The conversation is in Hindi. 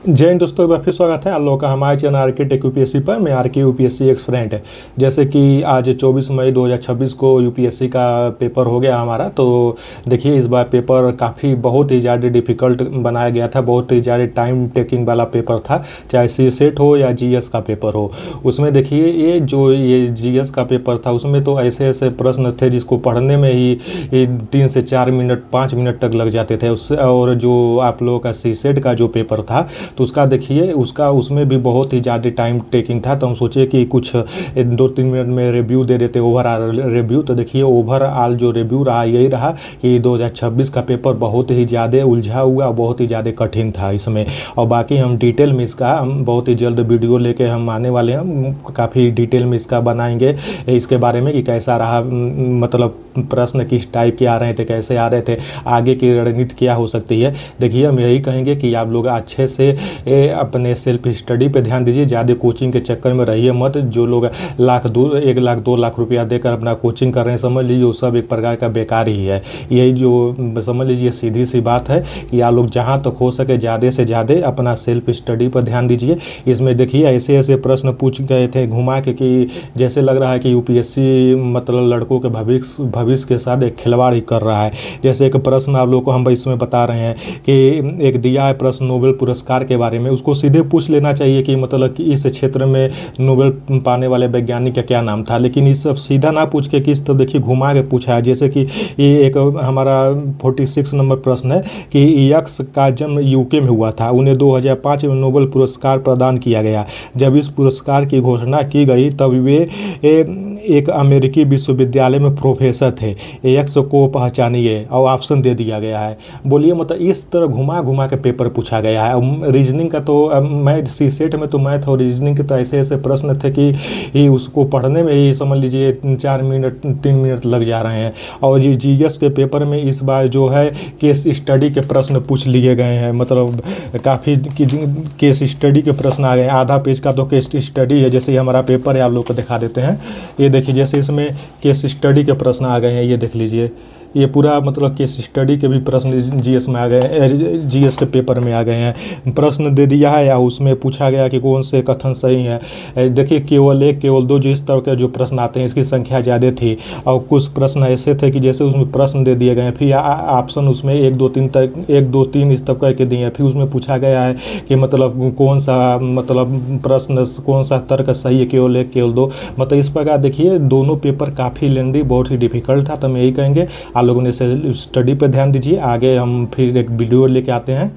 जय हिंद दोस्तों, एक बार फिर स्वागत है आप लोगों का हमारे चैनल आर के टेक यूपीएससी पर। मैं आर के यूपीएससी एक्सपेरेंट है। जैसे कि आज 24 मई 2026 को यूपीएससी का पेपर हो गया हमारा। तो देखिए, इस बार पेपर काफ़ी बहुत ही ज़्यादा डिफ़िकल्ट बनाया गया था, बहुत ही ज़्यादा टाइम टेकिंग वाला पेपर था, चाहे सी सेट हो या जीएस का पेपर हो। उसमें देखिए, ये जीएस का पेपर था, उसमें तो ऐसे ऐसे प्रश्न थे जिसको पढ़ने में ही 3 से 4 मिनट 5 मिनट तक लग जाते थे। और जो आप लोगों का सी सेट का जो पेपर था, तो उसका देखिए, उसमें भी बहुत ही ज़्यादा टाइम टेकिंग था। तो हम सोचे कि कुछ 2-3 मिनट में रिव्यू दे देते, ओवरऑल रिव्यू। तो देखिए, ओवरऑल जो रिव्यू रहा यही रहा कि 2026 का पेपर बहुत ही ज़्यादा उलझा हुआ, बहुत ही ज़्यादा कठिन था इसमें। और बाकी हम डिटेल में इसका हम बहुत ही जल्द वीडियो लेके हम आने वाले हैं, काफ़ी डिटेल में इसका बनाएंगे इसके बारे में कि कैसा रहा, मतलब प्रश्न किस टाइप के आ रहे थे, कैसे आ रहे थे, आगे की रणनीति क्या हो सकती है। देखिए, हम यही कहेंगे कि आप लोग अच्छे से अपने सेल्फ स्टडी पे ध्यान दीजिए, ज़्यादा कोचिंग के चक्कर में रहिए मत। जो लोग 1 लाख 2 लाख रुपया देकर अपना कोचिंग कर रहे हैं, समझ लीजिए वो सब एक प्रकार का बेकार ही है। यही जो समझ लीजिए सीधी सी बात है कि आप लोग जहाँ तक हो सके ज़्यादा से ज़्यादा अपना सेल्फ स्टडी पर ध्यान दीजिए। इसमें देखिए, ऐसे ऐसे प्रश्न पूछ गए थे घुमा के कि जैसे लग रहा है कि यूपीएससी मतलब लड़कों के भविष्य के साथ एक खिलवाड़ ही कर रहा है। जैसे एक प्रश्न आप लोग को हम इसमें बता रहे हैं कि एक दिया है प्रश्न नोबेल पुरस्कार के बारे में, उसको सीधे पूछ लेना चाहिए कि मतलब कि इस क्षेत्र में नोबेल पाने वाले वैज्ञानिक का क्या नाम था। लेकिन इस सब सीधा ना पूछ के किस तो देखिए घुमा के पूछा है। जैसे कि ये एक हमारा 46 नंबर प्रश्न है कि यक्स का जन्म यूके में हुआ था, उन्हें 2005 में नोबेल पुरस्कार प्रदान किया गया। जब इस पुरस्कार की घोषणा की गई तब वे एक अमेरिकी विश्वविद्यालय में प्रोफेसर थे। यक्स को पहचानिए और ऑप्शन दे दिया गया है। बोलिए, मतलब इस तरह घुमा घुमा के पेपर पूछा गया है। रीजनिंग का तो मैं सी सेट में तो मैथ और रीजनिंग के तो ऐसे ऐसे प्रश्न थे कि उसको पढ़ने में ही समझ लीजिए 4 मिनट 3 मिनट लग जा रहे हैं। और ये जीएस के पेपर में इस बार जो है केस स्टडी के प्रश्न पूछ लिए गए हैं, मतलब काफ़ी केस स्टडी के प्रश्न आ गए। आधा पेज का तो केस स्टडी है। जैसे हमारा पेपर है, आप लोग को दिखा देते हैं। ये देखिए, जैसे इसमें केस स्टडी के प्रश्न आ गए हैं, ये देख लीजिए। ये पूरा मतलब केस स्टडी के भी प्रश्न जीएस में आ गए, जीएस के पेपर में आ गए हैं। प्रश्न दे दिया है या उसमें पूछा गया कि कौन से कथन सही है। देखिए, केवल 1 केवल 2 जो इस तरह के जो प्रश्न आते हैं, इसकी संख्या ज़्यादा थी। और कुछ प्रश्न ऐसे थे कि जैसे उसमें प्रश्न दे दिए गए, फिर ऑप्शन उसमें 1 2 3 तक 1 2 3 इस तक करके दिए। फिर उसमें पूछा गया है कि मतलब कौन सा मतलब प्रश्न कौन सा तर्क सही है, केवल 1 केवल 2। मतलब इस प्रकार देखिए, दोनों पेपर काफ़ी लेंदी, बहुत ही डिफिकल्ट था। तो हम यही कहेंगे आप लोगों ने स्टडी पर ध्यान दीजिए। आगे हम फिर एक वीडियो लेके आते हैं।